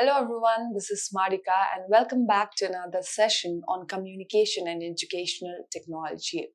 Hello everyone, this is Marika and welcome back to another session on communication and educational technology.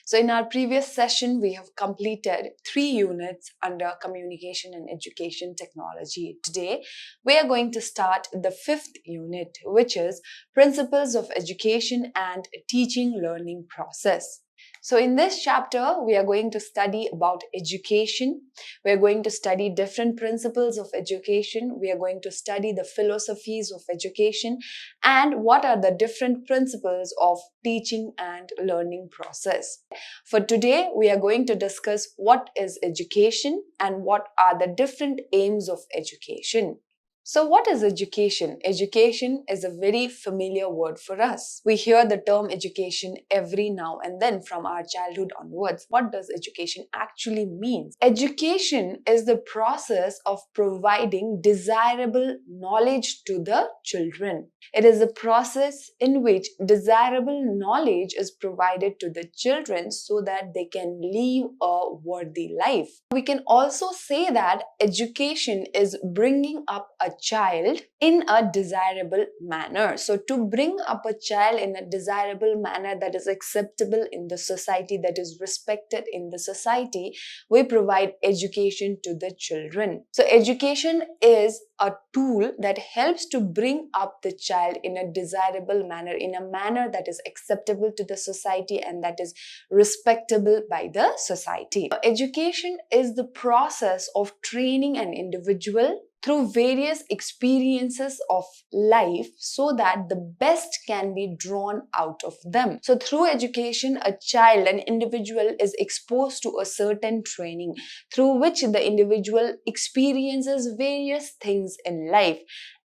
So in our previous session, we have completed 3 units under communication and education technology. Today, we are going to start the 5th unit, which is principles of education and teaching learning process. So in this chapter, we are going to study about education. We are going to study different principles of education. We are going to study the philosophies of education and what are the different principles of teaching and learning process. For today, we are going to discuss what is education and what are the different aims of education. So what is education? Education is a very familiar word for us. We hear the term education every now and then from our childhood onwards. What does education actually mean? Education is the process of providing desirable knowledge to the children. It is a process in which desirable knowledge is provided to the children so that they can live a worthy life. We can also say that education is bringing up a child in a desirable manner. So to bring up a child in a desirable manner that is acceptable in the society, that is respected in the society, we provide education to the children. So education is a tool that helps to bring up the child in a desirable manner, in a manner that is acceptable to the society and that is respectable by the society. Education is the process of training an individual through various experiences of life so that the best can be drawn out of them. So through education, a child, an individual is exposed to a certain training through which the individual experiences various things in life.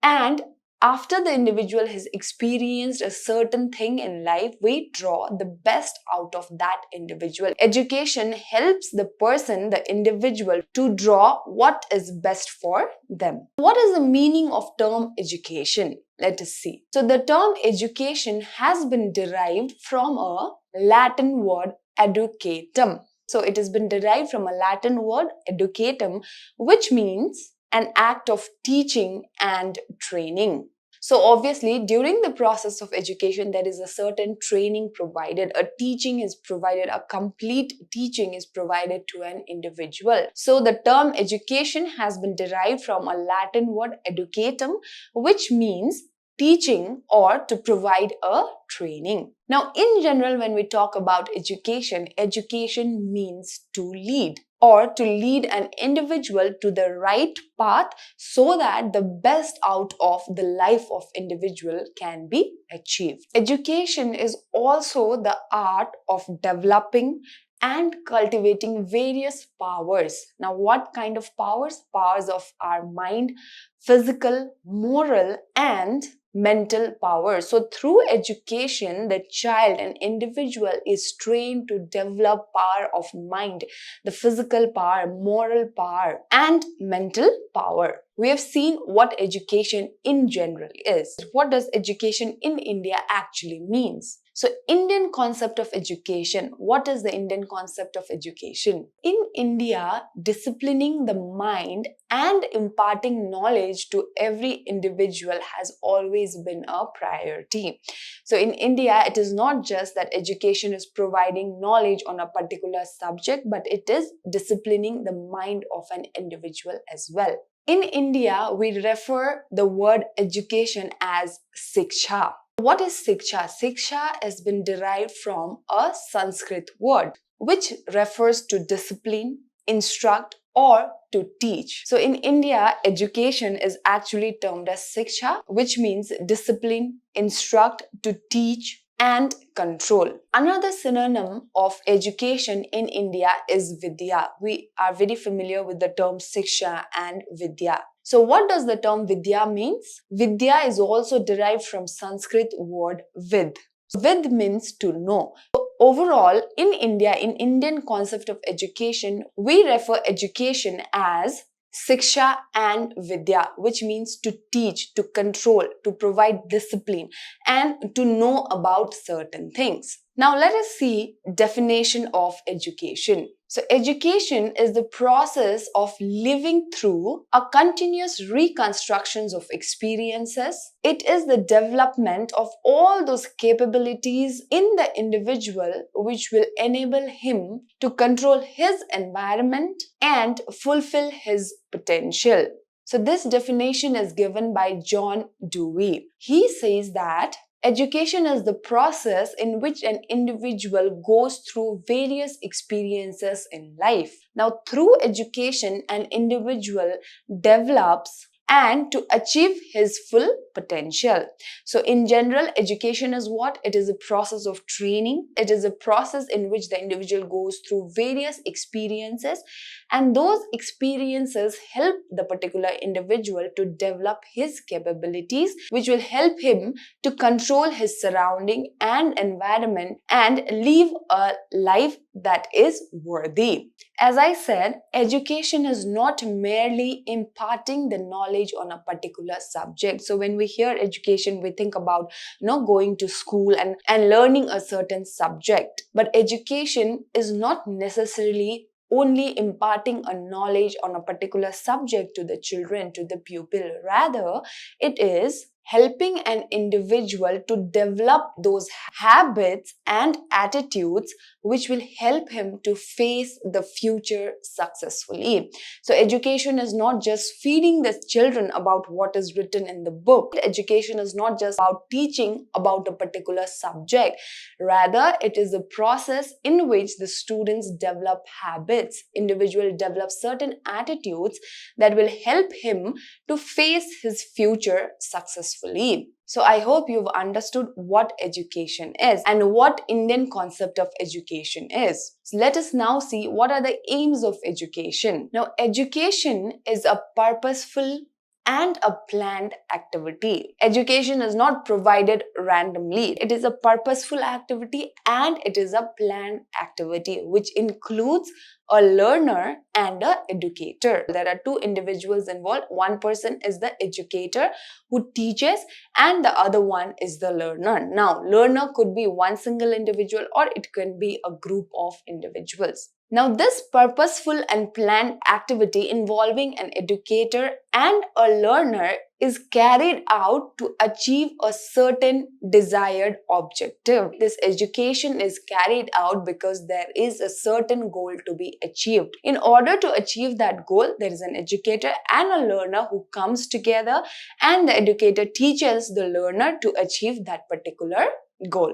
And after the individual has experienced a certain thing in life, we draw the best out of that individual. Education helps the person, the individual, to draw what is best for them. What is the meaning of term education? Let us see. So the term education has been derived from a Latin word educatum. So it has been derived from a Latin word educatum, which means an act of teaching and training. So obviously, during the process of education, there is a certain training provided, a teaching is provided, a complete teaching is provided to an individual. So the term education has been derived from a Latin word educatum, which means teaching or to provide a training. Now, in general, when we talk about education, education means to lead or to lead an individual to the right path so that the best out of the life of individual can be achieved. Education is also the art of developing and cultivating various powers. Now, what kind of powers? Powers of our mind, physical, moral, and mental power. So through education, the child and individual is trained to develop power of mind, the physical power, moral power, and mental power. We have seen what education in general is. What does education in India actually means? So Indian concept of education. What is the Indian concept of education? In India, disciplining the mind and imparting knowledge to every individual has always been a priority. So in India, it is not just that education is providing knowledge on a particular subject, but it is disciplining the mind of an individual as well. In India, we refer the word education as Siksha. What is Siksha? Siksha has been derived from a Sanskrit word, which refers to discipline, instruct, or to teach. So in India, education is actually termed as Siksha, which means discipline, instruct, to teach, and control. Another synonym of education in India is Vidya. We are very familiar with the term Siksha and Vidya. So what does the term Vidya means? Vidya is also derived from Sanskrit word Vid. Vid means to know. Overall, in India, in Indian concept of education, we refer education as Siksha and Vidya, which means to teach, to control, to provide discipline, and to know about certain things. Now let us see definition of education. So education is the process of living through a continuous reconstructions of experiences. It is the development of all those capabilities in the individual which will enable him to control his environment and fulfill his potential. So this definition is given by John Dewey. He says that education is the process in which an individual goes through various experiences in life. Now, through education, an individual develops and to achieve his full potential. So in general, education is what? It is a process of training. It is a process in which the individual goes through various experiences, and those experiences help the particular individual to develop his capabilities, which will help him to control his surrounding and environment and live a life that is worthy. As I said, education is not merely imparting the knowledge on a particular subject. So when we hear education, we think about going to school and learning a certain subject. But education is not necessarily only imparting a knowledge on a particular subject to the children, to the pupil. Rather, it is helping an individual to develop those habits and attitudes which will help him to face the future successfully. So education is not just feeding the children about what is written in the book. Education is not just about teaching about a particular subject. Rather, it is a process in which the students develop habits, individual develop certain attitudes that will help him to face his future successfully. So I hope you've understood what education is and what Indian concept of education is. So let us now see what are the aims of education. Now, education is a purposeful and a planned activity. Education is not provided randomly. It is a purposeful activity and it is a planned activity which includes a learner and an educator. There are two individuals involved. One person is the educator who teaches and the other one is the learner. Now, learner could be one single individual or it can be a group of individuals. Now, this purposeful and planned activity involving an educator and a learner is carried out to achieve a certain desired objective. This education is carried out because there is a certain goal to be achieved. In order to achieve that goal, there is an educator and a learner who comes together, and the educator teaches the learner to achieve that particular goal.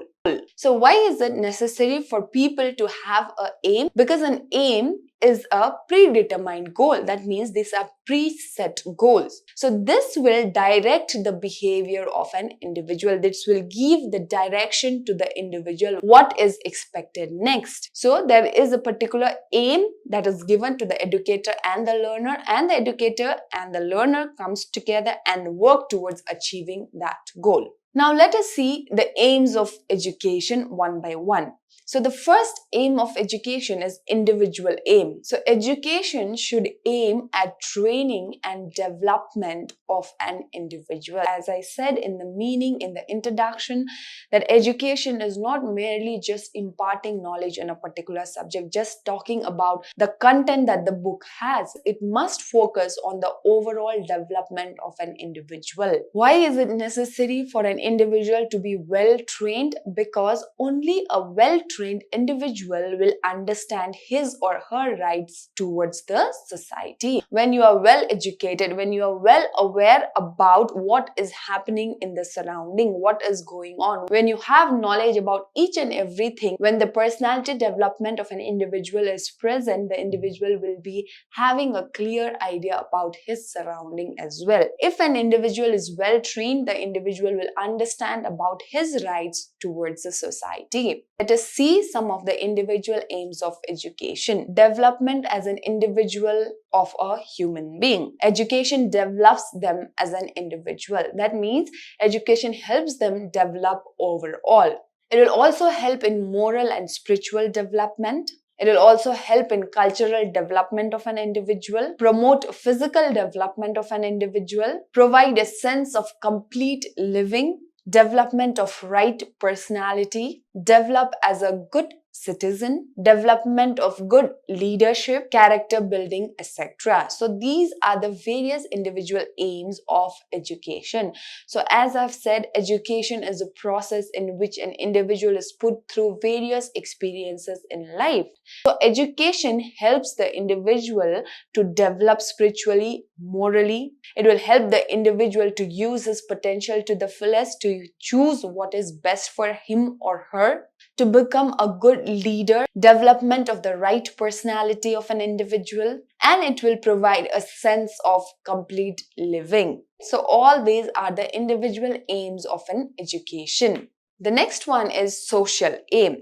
So why is it necessary for people to have an aim? Because an aim is a predetermined goal. That means these are preset goals. So this will direct the behavior of an individual. This will give the direction to the individual what is expected next. So there is a particular aim that is given to the educator and the learner, and the educator and the learner comes together and work towards achieving that goal. Now let us see the aims of education one by one. So the first aim of education is individual aim. So education should aim at training and development of an individual. As I said in the meaning, in the introduction, that education is not merely just imparting knowledge in a particular subject, just talking about the content that the book has. It must focus on the overall development of an individual. Why is it necessary for an individual to be well trained? Because only a well-trained individual will understand his or her rights towards the society. When you are well educated, when you are well aware about what is happening in the surrounding, what is going on, when you have knowledge about each and everything, when the personality development of an individual is present, the individual will be having a clear idea about his surrounding as well. If an individual is well trained, the individual will understand about his rights towards the society. Let us see some of the individual aims of education. Development as an individual of a human being. Education develops them as an individual. That means education helps them develop overall. It will also help in moral and spiritual development. It will also help in cultural development of an individual, promote physical development of an individual, provide a sense of complete living, development of right personality, develop as a good citizen, development of good leadership, character building, etc. So these are the various individual aims of education. So as I've said, education is a process in which an individual is put through various experiences in life. So education helps the individual to develop spiritually, morally. It will help the individual to use his potential to the fullest, to choose what is best for him or her, to become a good leader, development of the right personality of an individual, and it will provide a sense of complete living. So all these are the individual aims of an education. The next one is social aim.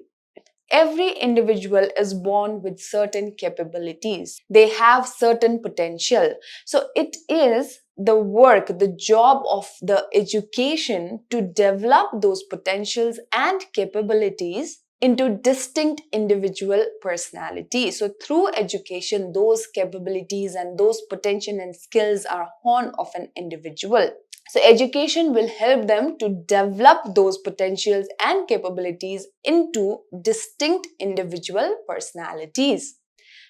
Every individual is born with certain capabilities. They have certain potential. So it is the work, the job of the education to develop those potentials and capabilities into distinct individual personalities. So through education, those capabilities and those potential and skills are honed of an individual. So education will help them to develop those potentials and capabilities into distinct individual personalities.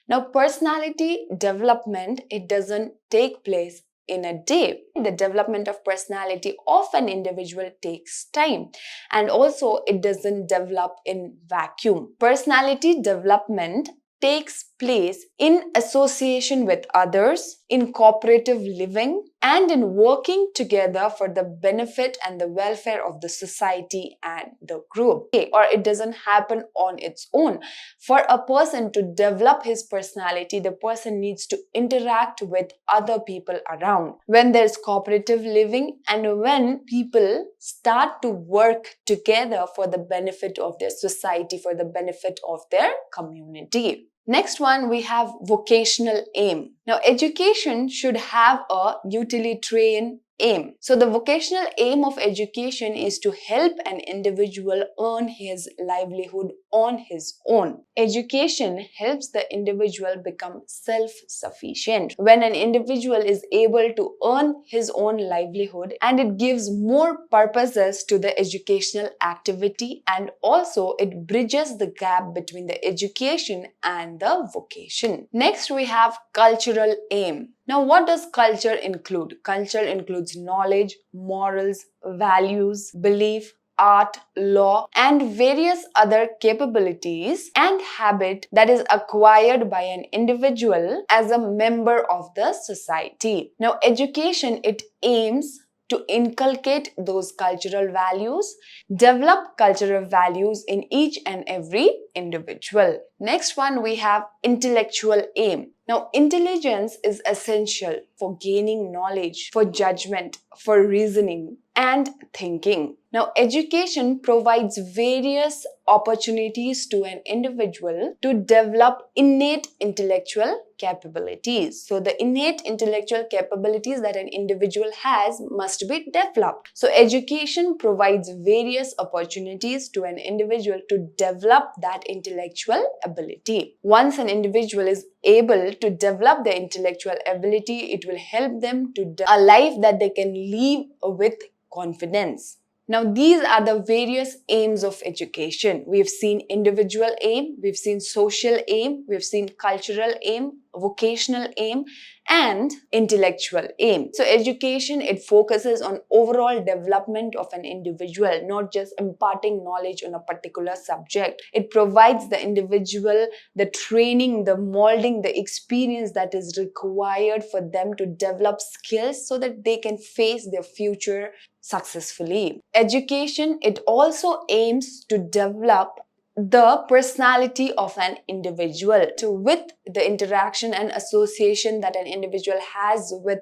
Now, personality development, it doesn't take place in a day. The development of personality of an individual takes time, and also it doesn't develop in vacuum. Personality development takes place in association with others, in cooperative living, and in working together for the benefit and the welfare of the society and the group. Or it doesn't happen on its own. For a person to develop his personality, the person needs to interact with other people around. When there's cooperative living and when people start to work together for the benefit of their society, for the benefit of their community. Next one, we have vocational aim. Now, education should have a utilitarian aim. So the vocational aim of education is to help an individual earn his livelihood on his own. Education helps the individual become self-sufficient. When an individual is able to earn his own livelihood, and it gives more purposes to the educational activity, and also it bridges the gap between the education and the vocation. Next, we have cultural aim. Now, what does culture include? Culture includes knowledge, morals, values, belief, art, law, and various other capabilities and habit that is acquired by an individual as a member of the society. Now, education, it aims to inculcate those cultural values, develop cultural values in each and every individual. Next one, we have intellectual aim. Now, intelligence is essential for gaining knowledge, for judgment, for reasoning, and thinking. Now, education provides various opportunities to an individual to develop innate intellectual capabilities. So, the innate intellectual capabilities that an individual has must be developed. So, education provides various opportunities to an individual to develop that intellectual ability. Once an individual is able to develop their intellectual ability, it will help them to a life that they can live with confidence. Now, these are the various aims of education. We've seen individual aim, we've seen social aim, we've seen cultural aim, vocational aim, and intellectual aim. So education, it focuses on overall development of an individual, not just imparting knowledge on a particular subject. It provides the individual the training, the molding, the experience that is required for them to develop skills so that they can face their future successfully. Education, it also aims to develop the personality of an individual with the interaction and association that an individual has with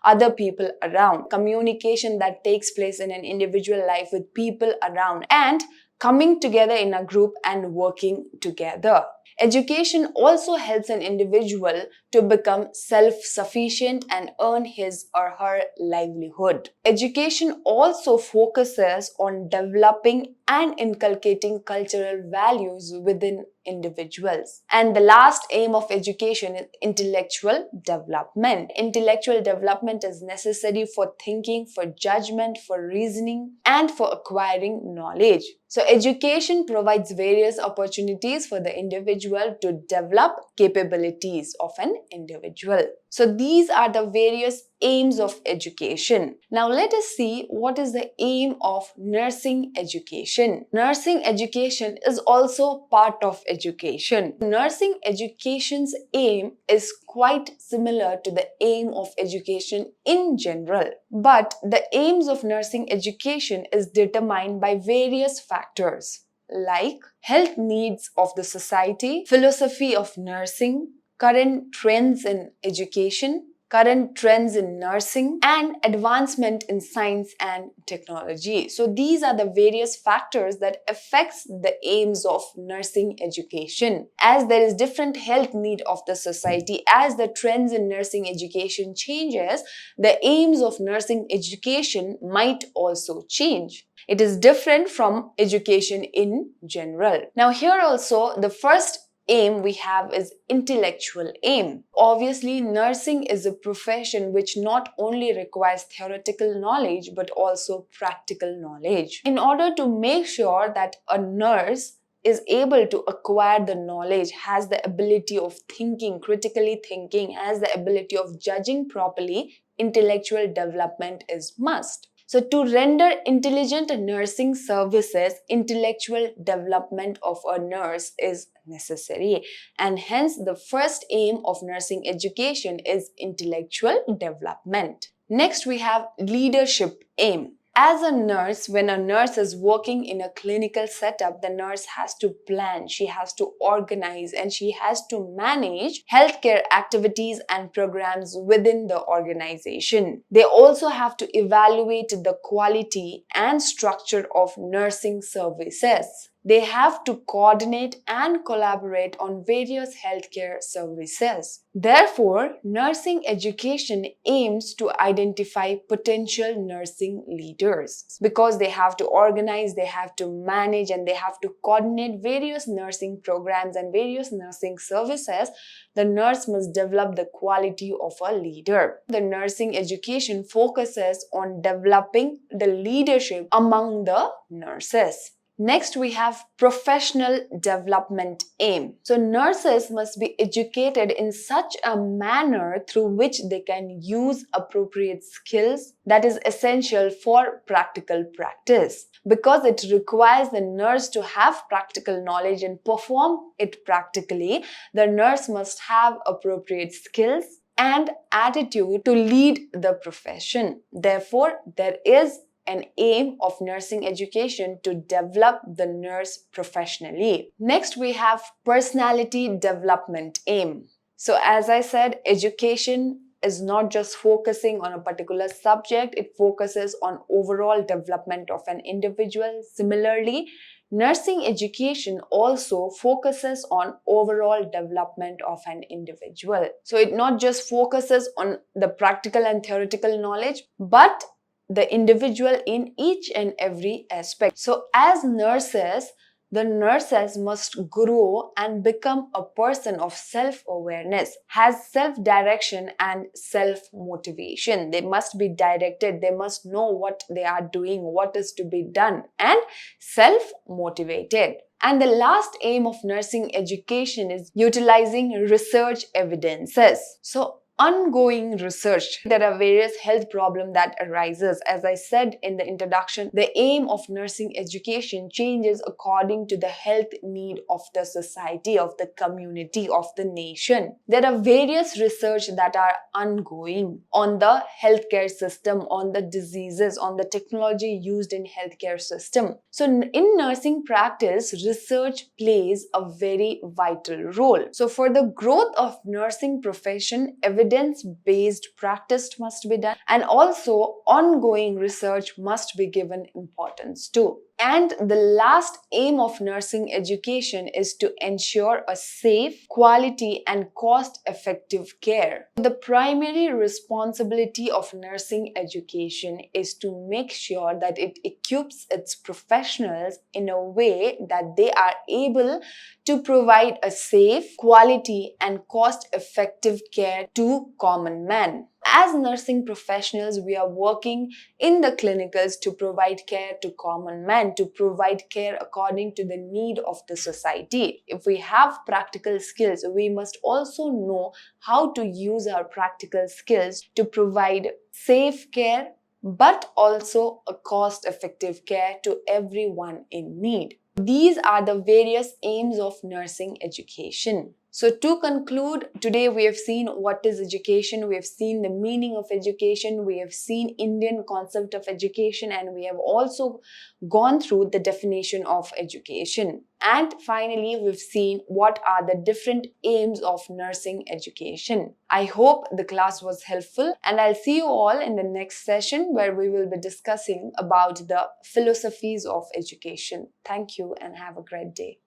other people around, communication that takes place in an individual life with people around, and coming together in a group and working together. Education also helps an individual to become self-sufficient and earn his or her livelihood. Education also focuses on developing and inculcating cultural values within individuals. And the last aim of education is intellectual development. Intellectual development is necessary for thinking, for judgment, for reasoning, and for acquiring knowledge. So education provides various opportunities for the individual to develop capabilities of an individual. So these are the various aims of education. Now let us see what is the aim of nursing education. Nursing education is also part of education. Nursing education's aim is quite similar to the aim of education in general. But the aims of nursing education is determined by various factors like health needs of the society, philosophy of nursing, current trends in education, current trends in nursing, and advancement in science and technology. So these are the various factors that affects the aims of nursing education. As there is different health need of the society, as the trends in nursing education changes, the aims of nursing education might also change. It is different from education in general. Now here also the first aim we have is intellectual aim. Obviously, nursing is a profession which not only requires theoretical knowledge but also practical knowledge. In order to make sure that a nurse is able to acquire the knowledge, has the ability of thinking, critically thinking, has the ability of judging properly, intellectual development is must. So to render intelligent nursing services, intellectual development of a nurse is necessary, and hence the first aim of nursing education is intellectual development. Next we have leadership aim. As a nurse, when a nurse is working in a clinical setup, the nurse has to plan, she has to organize, and she has to manage healthcare activities and programs within the organization. They also have to evaluate the quality and structure of nursing services. They have to coordinate and collaborate on various healthcare services. Therefore, nursing education aims to identify potential nursing leaders because they have to organize, they have to manage, and they have to coordinate various nursing programs and various nursing services. The nurse must develop the quality of a leader. The nursing education focuses on developing the leadership among the nurses. Next, we have professional development aim. So nurses must be educated in such a manner through which they can use appropriate skills that is essential for practical practice. Because it requires the nurse to have practical knowledge and perform it practically, the nurse must have appropriate skills and attitude to lead the profession. Therefore, there is an aim of nursing education to develop the nurse professionally. Next, we have personality development aim. So as I said, education is not just focusing on a particular subject, it focuses on overall development of an individual. Similarly, nursing education also focuses on overall development of an individual. So it not just focuses on the practical and theoretical knowledge, but the individual in each and every aspect. So as nurses, the nurses must grow and become a person of self-awareness, has self-direction and self-motivation. They must be directed, they must know what they are doing, what is to be done, and self-motivated. And the last aim of nursing education is utilizing research evidences. So ongoing research. There are various health problems that arises. As I said in the introduction, the aim of nursing education changes according to the health need of the society, of the community, of the nation. There are various research that are ongoing on the healthcare system, on the diseases, on the technology used in healthcare system. So in nursing practice, research plays a very vital role. So for the growth of nursing profession, evidence-based practice must be done, and also ongoing research must be given importance to. And the last aim of nursing education is to ensure a safe, quality, and cost-effective care. The primary responsibility of nursing education is to make sure that it equips its professionals in a way that they are able to provide a safe, quality, and cost-effective care to common man. As nursing professionals, we are working in the clinicals to provide care to common men, to provide care according to the need of the society. If we have practical skills, we must also know how to use our practical skills to provide safe care, but also a cost-effective care to everyone in need. These are the various aims of nursing education. So to conclude, today we have seen what is education, we have seen the meaning of education, we have seen Indian concept of education, and we have also gone through the definition of education. And finally, we've seen what are the different aims of nursing education. I hope the class was helpful, and I'll see you all in the next session where we will be discussing about the philosophies of education. Thank you and have a great day.